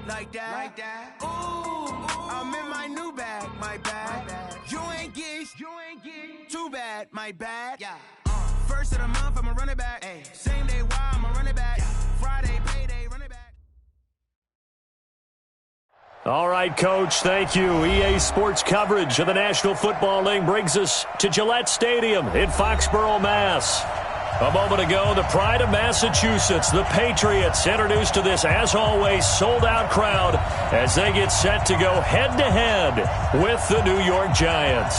like that. Ooh, I'm in my new bag, my bad. You ain't get too bad, my bad. Yeah. First of the month, I'ma run it back. Ay. Same day, why I'ma run it back. Friday, payday, run it back. All right, Coach, thank you. EA Sports coverage of the National Football League brings us to Gillette Stadium in Foxborough, Mass. A moment ago, the pride of Massachusetts, the Patriots, introduced to this, as always, sold-out crowd as they get set to go head-to-head with the New York Giants.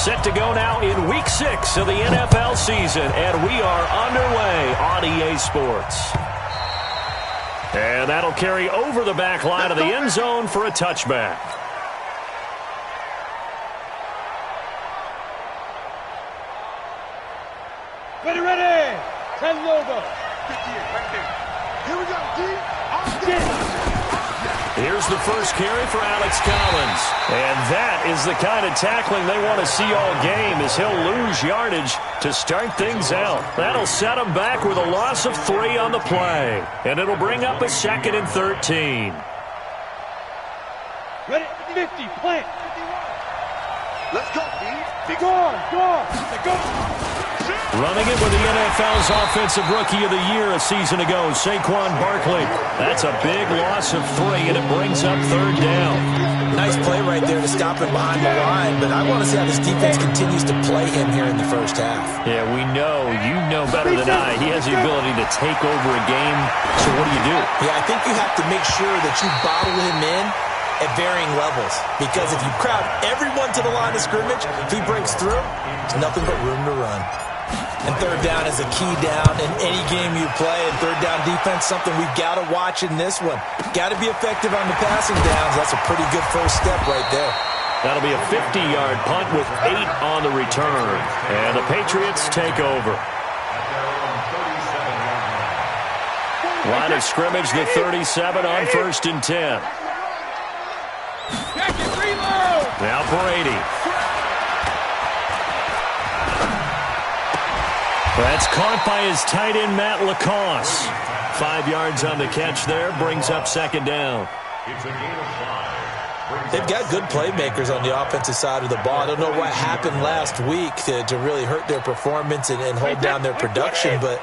Set to go now in Week 6 of the NFL season, and we are underway on EA Sports. And that'll carry over the back line of the end zone for a touchback. Ready. 10 logo. Here we go, Here's the first carry for Alex Collins. And that is the kind of tackling they want to see all game, as he'll lose yardage to start things out. That'll set him back with a loss of 3 on the play. And it'll bring up a 2nd and 13. Ready, 50, plant. Let's go, D. Go. Running it with the NFL's Offensive Rookie of the Year a season ago, Saquon Barkley. That's a big loss of 3, and it brings up 3rd down. Nice play right there to stop him behind the line, but I want to see how this defense continues to play him here in the first half. Yeah, we know, you know better than I, he has the ability to take over a game, so what do? Yeah, I think you have to make sure that you bottle him in at varying levels, because if you crowd everyone to the line of scrimmage, if he breaks through, there's nothing but room to run. And 3rd down is a key down in any game you play, and 3rd down defense, something we've got to watch in this one. Got to be effective on the passing downs. That's a pretty good first step right there. That'll be a 50-yard punt with 8 on the return. And the Patriots take over. Line of scrimmage, the 37 on 1st and 10. Now Brady. That's caught by his tight end, Matt LaCosse. 5 yards on the catch there, brings up 2nd down. They've got good playmakers on the offensive side of the ball. I don't know what happened last week to really hurt their performance and hold down their production, but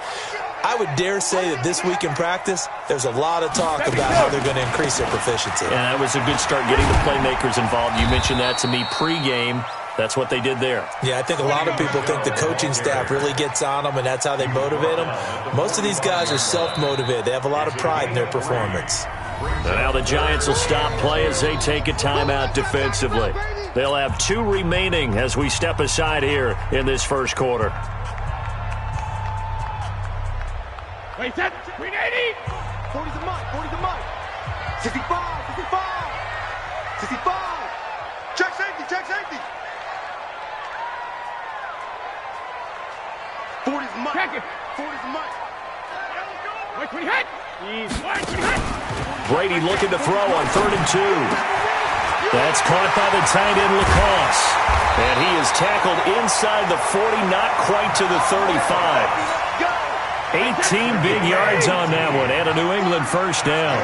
I would dare say that this week in practice, there's a lot of talk about how they're going to increase their proficiency. And that was a good start, getting the playmakers involved. You mentioned that to me pregame. That's what they did there. Yeah, I think a lot of people think the coaching staff really gets on them, and that's how they motivate them. Most of these guys are self-motivated. They have a lot of pride in their performance. And now the Giants will stop play as they take a timeout defensively. They'll have 2 remaining as we step aside here in this first quarter. Wait, set, 380. 40's a mic. 65. Check safety. 40's a mic. Check it. 40's a mic. Wait, we hit. Brady looking to throw on 3rd and 2. That's caught by the tight end LaCosse. And he is tackled inside the 40, not quite to the 35. 18 big yards on that one, and a New England first down.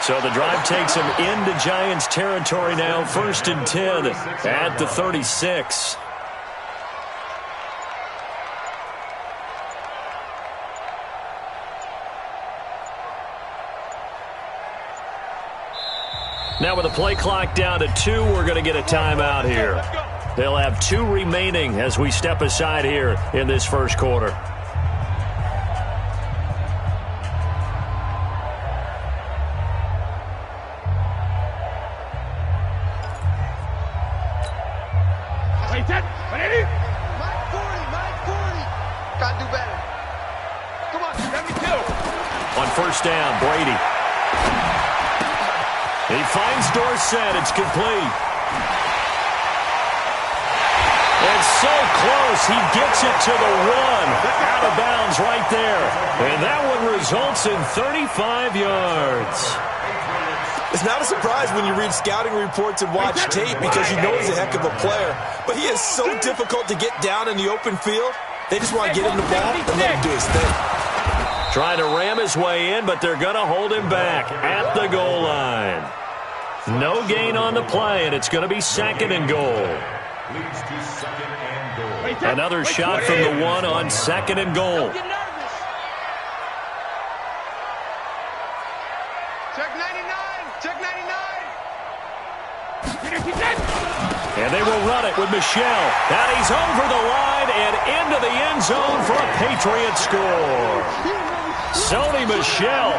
So the drive takes him into Giants territory now, 1st and 10 at the 36. Now with the play clock down to 2, we're going to get a timeout here. They'll have 2 remaining as we step aside here in this first quarter. Wait, set, 180. Mike 40. Gotta do better. Come on, 72. On 1st down, Brady. He finds Dorsett. It's complete. And so close. He gets it to the 1. Out of bounds right there. And that one results in 35 yards. It's not a surprise when you read scouting reports and watch tape because you know he's a heck of a player. But he is so difficult to get down in the open field. They just want to get him the ball and let him do his thing. Trying to ram his way in, but they're going to hold him back at the goal line. No gain on the play, and it's going to be 2nd and goal. Another shot from the one on 2nd and goal. Check 99. Check 99. And they will run it with Michel. And he's over the line and into the end zone for a Patriot score. Sony Michel,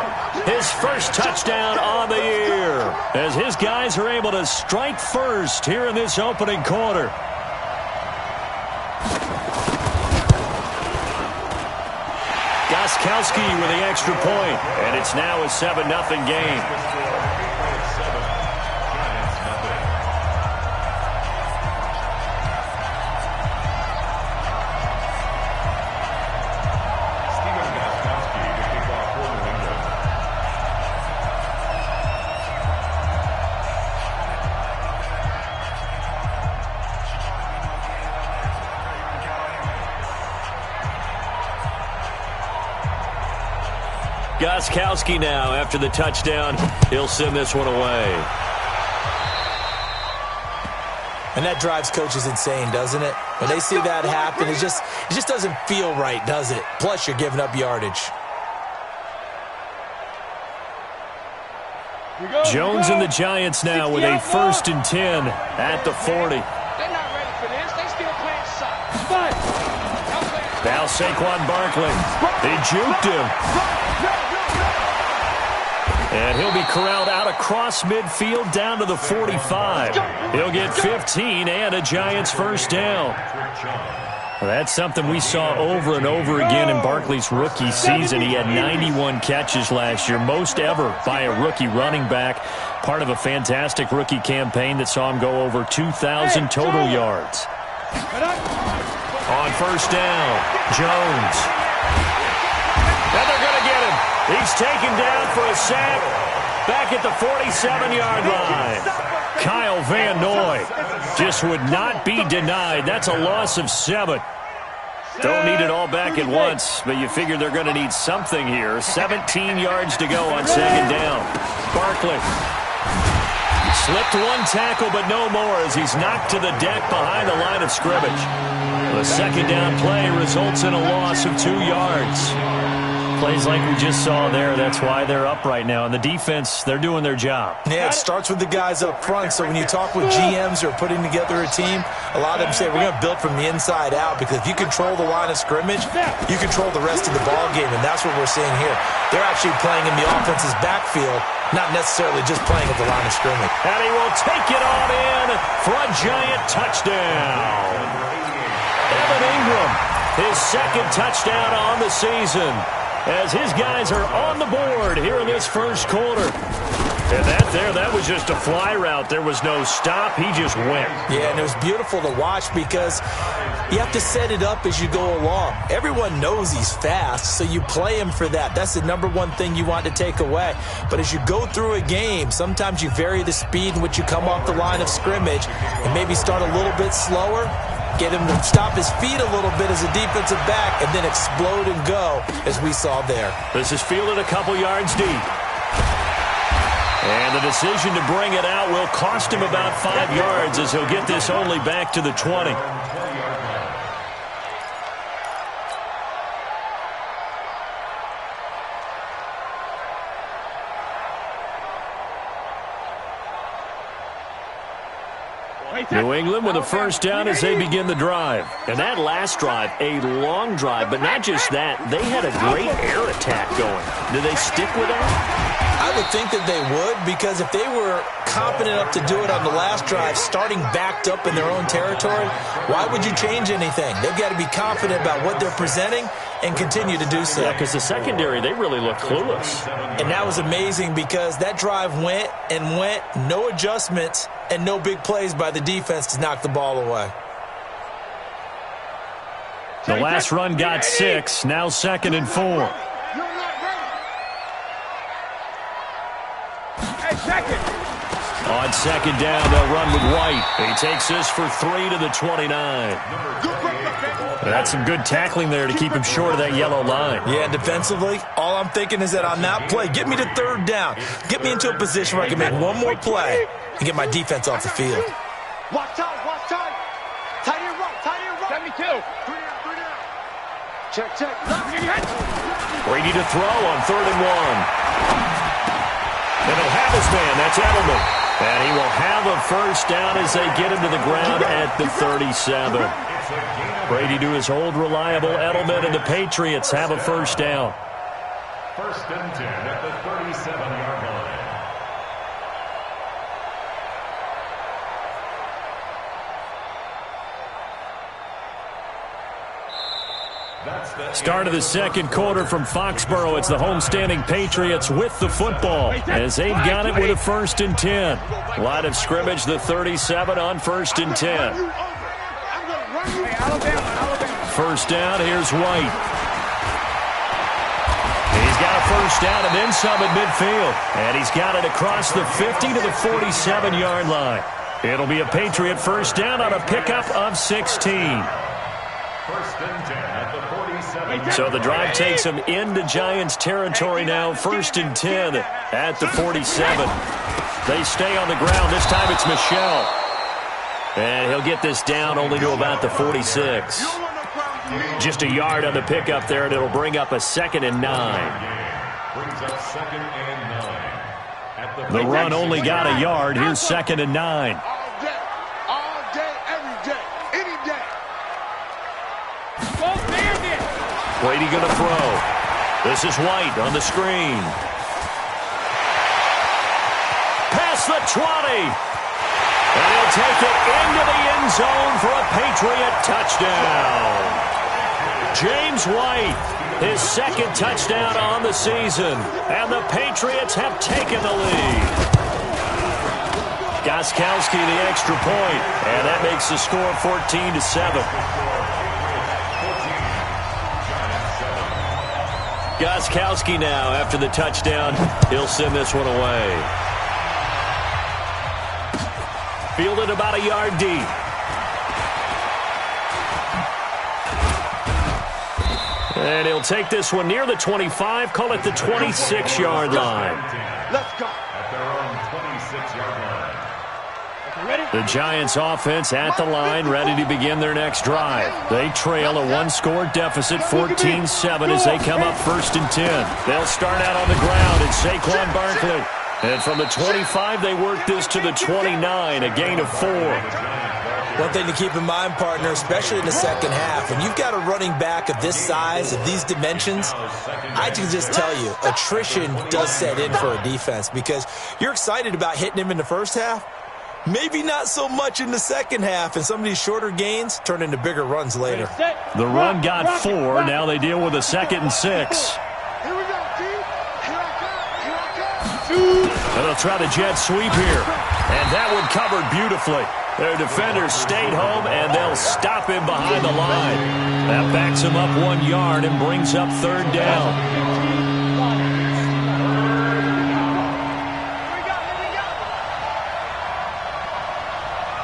his first touchdown on the year, as his guys are able to strike first here in this opening quarter. Gostkowski with the extra point, and it's now a 7-0 game. Gostkowski now, after the touchdown, he'll send this one away. And that drives coaches insane, doesn't it? When they see that happen, it just doesn't feel right, does it? Plus, you're giving up yardage. Jones and the Giants now with a 1st and 10 at the 40. They're not ready for this. They still playing soccer. Now Saquon Barkley. They juked him. And he'll be corralled out across midfield down to the 45. He'll get 15 and a Giants first down. Well, that's something we saw over and over again in Barkley's rookie season. He had 91 catches last year, most ever by a rookie running back. Part of a fantastic rookie campaign that saw him go over 2,000 total yards. On first down, Jones. And they're going to get him. He's taken down for a sack back at the 47-yard line. Kyle Van Noy just would not be denied. That's a loss of 7. Don't need it all back at once, but you figure they're going to need something here. 17 yards to go on 2nd down. Barkley slipped one tackle, but no more as he's knocked to the deck behind the line of scrimmage. The 2nd down play results in a loss of 2 yards. Plays like we just saw there, that's why they're up right now. And the defense, they're doing their job. Yeah, it starts with the guys up front. So when you talk with GMs who are putting together a team, a lot of them say we're going to build from the inside out, because if you control the line of scrimmage, you control the rest of the ball game, and that's what we're seeing here. They're actually playing in the offense's backfield, not necessarily just playing at the line of scrimmage. And he will take it on in for a Giant touchdown. Evan Ingram, his 2nd touchdown on the season, as his guys are on the board here in this first quarter. And that was just a fly route. There was no stop. He just went. Yeah, and it was beautiful to watch because you have to set it up as you go along. Everyone knows he's fast, so you play him for that. That's the #1 thing you want to take away. But as you go through a game, sometimes you vary the speed in which you come off the line of scrimmage and maybe start a little bit slower, get him to stop his feet a little bit as a defensive back, and then explode and go, as we saw there. This is fielded a couple yards deep. And the decision to bring it out will cost him about 5 yards, as he'll get this only back to the 20. New England with a first down as they begin the drive. And that last drive, a long drive, but not just that. They had a great air attack going. Do they stick with that? I would think that they would, because if they were confident enough to do it on the last drive, starting backed up in their own territory, why would you change anything? They've got to be confident about what they're presenting and continue to do so. Yeah, because the secondary, they really looked clueless. And that was amazing because that drive went and went, no adjustments, and no big plays by the defense to knock the ball away. The last run got 6, now 2nd and 4. Hey, second. On second down, they'll run with White. He takes this for 3 to the 29. That's some good tackling there to keep him short of that yellow line. Yeah, and defensively, all I'm thinking is that on that play, get me to third down. Get me into a position where I can make one more play and get my defense off the field. Watch time, watch time. Tight end right. 72. Check. Brady to throw on 3rd and 1. And he'll have his man. That's Edelman. And he will have a first down as they get him to the ground at the 37. Brady to his old reliable Edelman, and the Patriots have a first down. 1st and 10 at the 37-yard line. Start of the second quarter from Foxborough. It's the homestanding Patriots with the football as they've got it with a 1st and 10. Line of scrimmage, the 37 on 1st and 10. First down, here's White. He's got a first down and then some at midfield. And he's got it across the 50 to the 47-yard line. It'll be a Patriot first down on a pickup of 16. 1st and 10 at the 47. So the drive takes him into Giants territory now. 1st and 10 at the 47. They stay on the ground. This time it's Michel. And he'll get this down only to about the 46. Just a yard on the pickup there, and it'll bring up a 2nd and 9. Brings up 2nd and 9. The run only got a yard. Here's 2nd and 9. All day, every day, any day. Brady going to throw. This is White on the screen. Past the 20. And he'll take it into the end zone for a Patriot touchdown. James White, his 2nd touchdown on the season. And the Patriots have taken the lead. Gostkowski the extra point. And that makes the score 14-7. Gostkowski now, after the touchdown, he'll send this one away. Fielded about a yard deep. And he'll take this one near the 25, call it the 26-yard line. Let's go. At their own 26-yard line. The Giants offense at the line, ready to begin their next drive. They trail a one-score deficit, 14-7, as they come up 1st and 10. They'll start out on the ground, and Saquon Barkley. And from the 25, they work this to the 29, a gain of 4. One thing to keep in mind, partner, especially in the second half, when you've got a running back of this size, of these dimensions, I can just tell you, attrition does set in for a defense because you're excited about hitting him in the first half, maybe not so much in the second half, and some of these shorter gains turn into bigger runs later. The run got 4. Now they deal with a 2nd and 6. And they'll try the jet sweep here. And that one covered beautifully. Their defenders stayed home, and they'll stop him behind the line. That backs him up 1 yard and brings up 3rd down.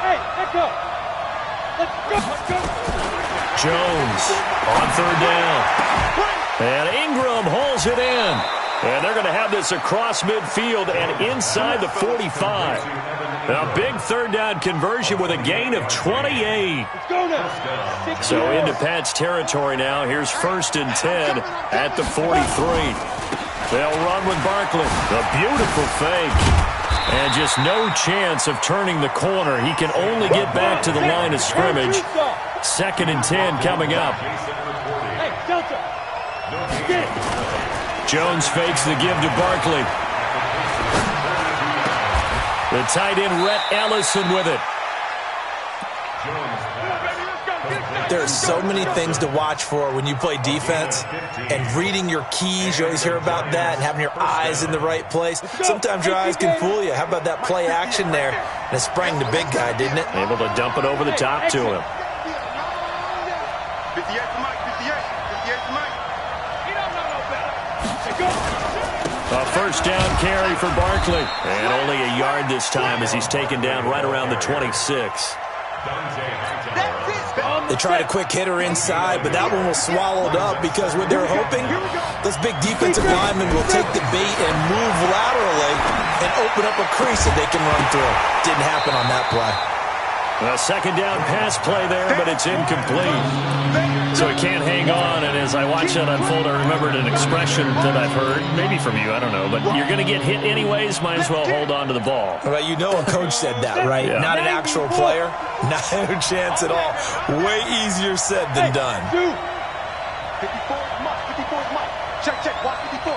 Hey, let's go. Jones on 3rd down. And Ingram holds it in. And they're going to have this across midfield and inside the 45. A big 3rd down conversion with a gain of 28. So into Pat's territory now. Here's 1st and 10 at the 43. They'll run with Barkley. A beautiful fake. And just no chance of turning the corner. He can only get back to the line of scrimmage. 2nd and 10 coming up. Hey, Delta. Get it. Jones fakes the give to Barkley. The tight end, Rhett Ellison, with it. There are so many things to watch for when you play defense, and reading your keys, you always hear about that, and having your eyes in the right place. Sometimes your eyes can fool you. How about that play action there? And it sprang the big guy, didn't it? Able to dump it over the top to him. 58 to Mike, 58 to Mike. He don't know no better. Go. A first down carry for Barkley. And only a yard this time as he's taken down right around the 26. They tried a quick hitter inside, but that one was swallowed up because what they're hoping, those big defensive linemen will take the bait and move laterally and open up a crease that they can run through. Didn't happen on that play. A second down pass play there, but it's incomplete. So he can't hang on, and as I watch that unfold, I remembered an expression that I've heard, maybe from you, I don't know, but you're going to get hit anyways, might as well hold on to the ball. Well, you know a coach said that, right? Yeah. Not an actual player. Not a chance at all. Way easier said than done. 54 Mike. Check. Watch 54.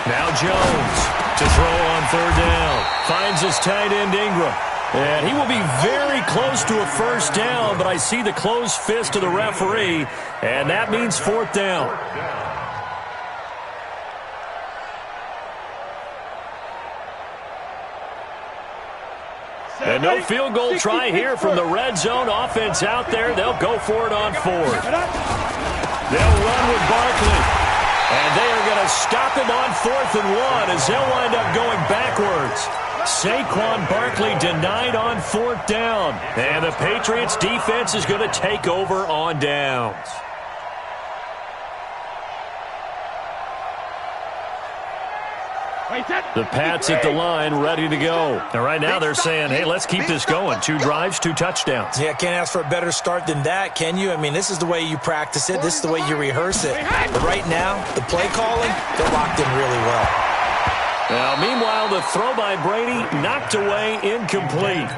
Now Jones to throw on third down. Finds his tight end Ingram. And he will be very close to a first down, but I see the closed fist of the referee, and that means fourth down. And no field goal try here from the red zone. Offense out there. They'll go for it on fourth. They'll run with Barkley. And they are going to stop him on 4th and 1 as they'll wind up going backwards. Saquon Barkley denied on 4th down. And the Patriots defense is going to take over on downs. The Pats at the line, ready to go. And right now they're saying, hey, let's keep this going. 2 drives, 2 touchdowns. Yeah, can't ask for a better start than that, can you? I mean, this is the way you practice it. This is the way you rehearse it. But right now, the play calling, they're locked in really well. Now, meanwhile, the throw by Brady knocked away, incomplete.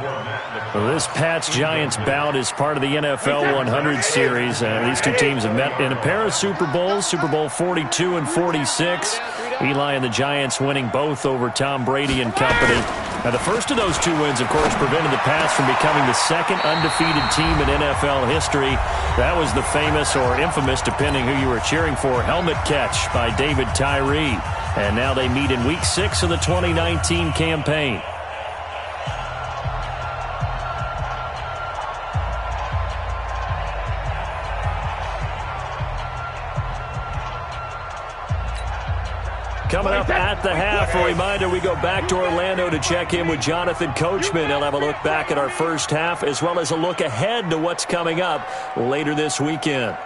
Well, this Pats-Giants bout is part of the NFL 100 series. These two teams have met in a pair of Super Bowls, Super Bowl 42 and 46. Eli and the Giants winning both over Tom Brady and company. Now, the first of those 2 wins, of course, prevented the Pats from becoming the second undefeated team in NFL history. That was the famous or infamous, depending who you were cheering for, helmet catch by David Tyree. And now they meet in Week 6 of the 2019 campaign. Coming up at the half, a reminder, we go back to Orlando to check in with Jonathan Coachman. He'll have a look back at our first half as well as a look ahead to what's coming up later this weekend.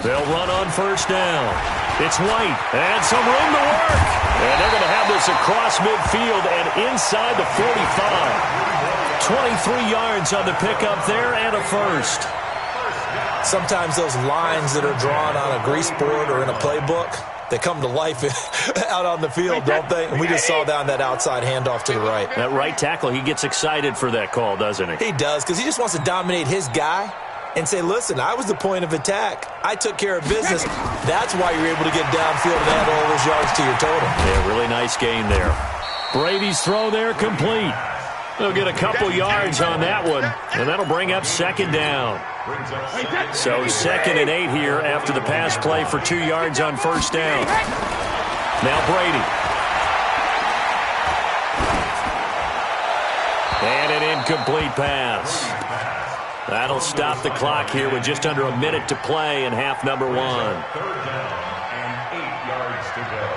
They'll run on first down. It's White and some room to work. And they're going to have this across midfield and inside the 45. 23 yards on the pickup there and a first. Sometimes those lines that are drawn on a grease board or in a playbook, they come to life out on the field, don't they? And we just saw down that outside handoff to the right. That right tackle, he gets excited for that call, doesn't he? He does, because he just wants to dominate his guy and say, listen, I was the point of attack. I took care of business. That's why you're able to get downfield and add all those yards to your total. Yeah, really nice gain there. Brady's throw there complete. They'll get a couple yards on that one, and that'll bring up second down. So 2nd and 8 here after the pass play for 2 yards on first down. Now Brady. And an incomplete pass. That'll stop the clock here with just under a minute to play in half number 1. 3rd down and 8 yards to go.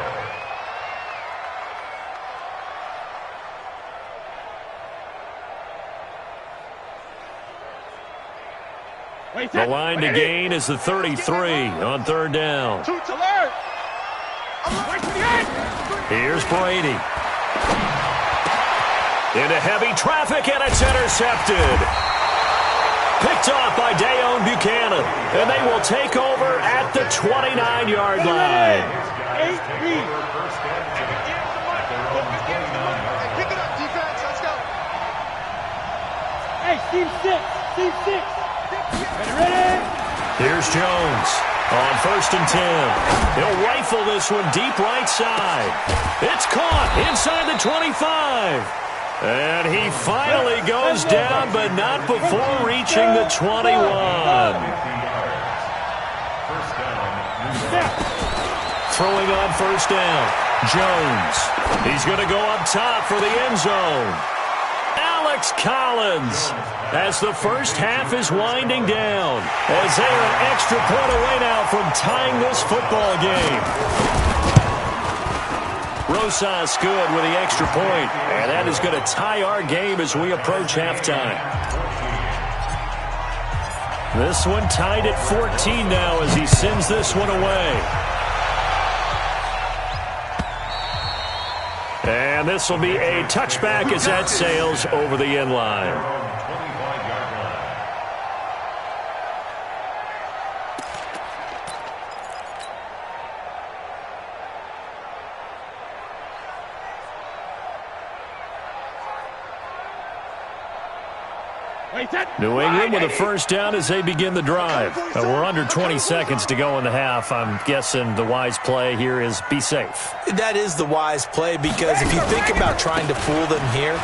The line to gain is the 33 on 3rd down. Here's Brady. Into heavy traffic, and it's intercepted. Picked off by Dayon Buchanan, and they will take over at the 29-yard line. Pick it up, defense. Let's go. Hey, team 6. Ready? Here's Jones on 1st and 10. He'll rifle this one deep right side. It's caught inside the 25. And he finally goes down, but not before reaching the 21. Throwing on 1st down, Jones. He's going to go up top for the end zone. Alex Collins, as the first half is winding down, as they are an extra point away now from tying this football game. Rosas good with the extra point, and that is going to tie our game as we approach halftime. This one tied at 14 now as he sends this one away. And this will be a touchback as that sails over the end line. New England with a first down as they begin the drive. We're under 20 seconds to go in the half. I'm guessing the wise play here is be safe. That is the wise play, because if you think about trying to fool them here,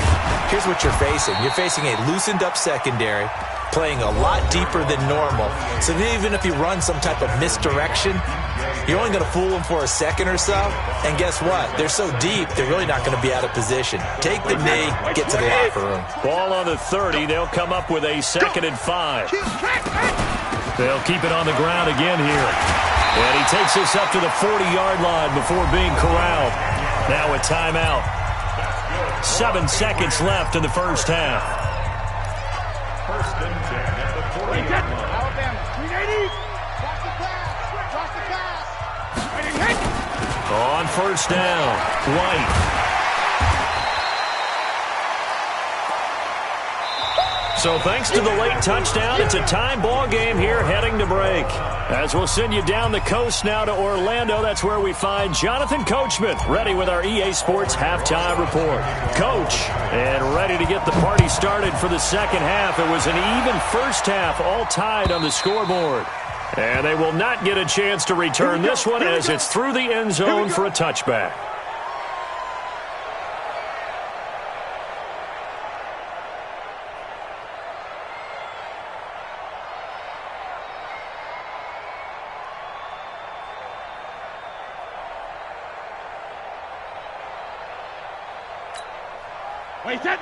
here's what you're facing. You're facing a loosened up secondary, playing a lot deeper than normal. So even if you run some type of misdirection, you're only going to fool them for a second or so. And guess what? They're so deep, they're really not going to be out of position. Take the knee, get to the locker room. Ball on the 30. They'll come up with a 2nd and 5. They'll keep it on the ground again here. And he takes us up to the 40-yard line before being corralled. Now a timeout. 7 seconds left in the first half. First and 10 at the 40-yard line. On first down, White. So thanks to the late touchdown, it's a time ball game here heading to break. As we'll send you down the coast now to Orlando, that's where we find Jonathan Coachman, ready with our EA Sports halftime report. Coach, and ready to get the party started for the second half. It was an even first half, all tied on the scoreboard. And they will not get a chance to return this one as it's through the end zone for a touchback.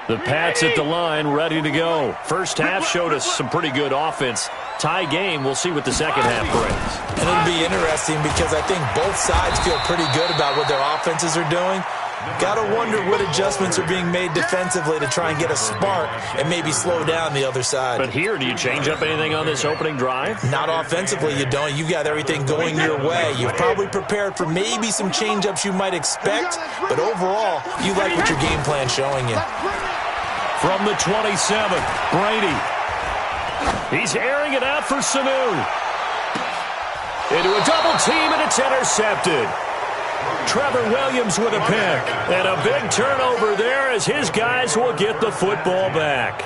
The Pats at the line, ready to go. First half showed us some pretty good offense. Tie game, we'll see what the second half brings. And it'll be interesting because I think both sides feel pretty good about what their offenses are doing. Got to wonder what adjustments are being made defensively to try and get a spark and maybe slow down the other side. But here, do you change up anything on this opening drive? Not offensively, you don't. You've got everything going your way. You've probably prepared for maybe some change-ups you might expect, but overall, you like what your game plan's showing you. From the 27, Brady. He's airing it out for Sanu. Into a double team, and it's intercepted. Trevor Williams with a pick. And a big turnover there as his guys will get the football back.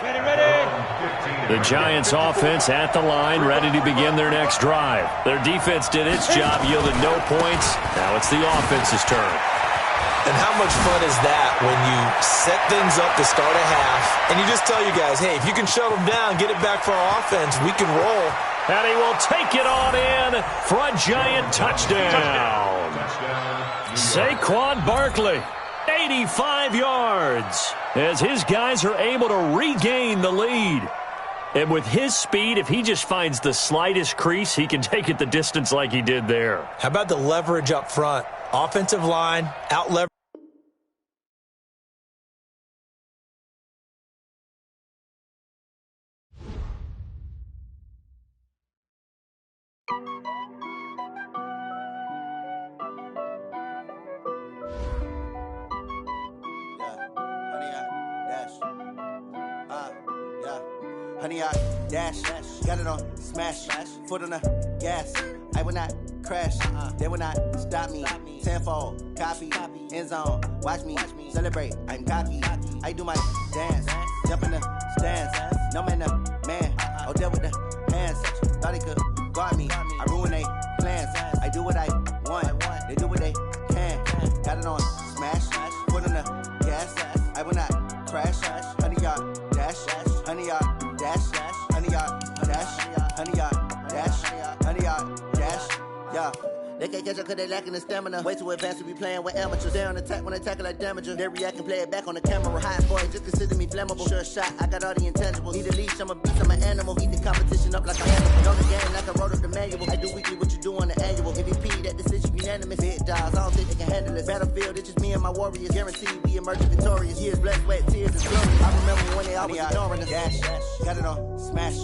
The Giants offense at the line, ready to begin their next drive. Their defense did its job, yielded no points. Now it's the offense's turn. And how much fun is that when you set things up to start a half and you just tell you guys, hey, if you can shut them down, get it back for our offense, we can roll. And he will take it on in for a Giant touchdown. Saquon Barkley, 85 yards, as his guys are able to regain the lead. And with his speed, if he just finds the slightest crease, he can take it the distance like he did there. How about the leverage up front? Offensive line, out-leverage. Honey, I dash, got it on smash, foot on the gas. I will not crash, they will not stop me. Tenfold, copy, end zone, watch me celebrate. I'm cocky, I do my dance, jump in the stands. No man, man, oh, deal with the hands. Thought he could guard me, I ruin they plans. I do what I want, they do what they can. Got it on smash, foot on the gas. I will not crash, honey, y'all dash, honey, y'all. Dash, honey, y'all, dash, honey, y'all, dash, honey, y'all, dash, yeah. They can't catch up cause they lacking the stamina. Way too advanced to be playing with amateurs. They on attack when they tackle like damager. They react and play it back on the camera. Hot boy, just consider me flammable. Sure shot, I got all the intangibles. Need a leash, I'm a beast, I'm an animal. Eat the competition up like an animal. Know the game like I wrote up the manual. I do weekly what you do on the annual. MVP, that decision unanimous. Big dogs, I don't think they can handle this. Battlefield, it's just me and my warriors. Guaranteed we emerge victorious. Years, blood, sweat, tears, and glorious. I remember when they always ignoring us. Dash, got it on, smash,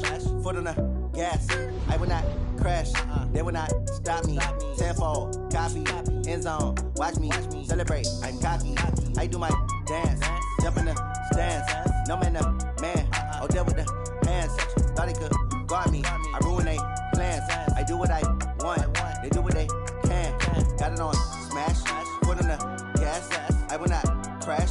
foot on the gas. I will not crash, they will not stop me. Tenfold, copy, end zone, watch me celebrate. I'm cocky, I do my dance, jump in the stands. No man, the man, oh, deal with the hands. Thought he could guard me, I ruin they plans. I do what I want, they do what they can. Got it on, smash, foot on the gas. I will not crash,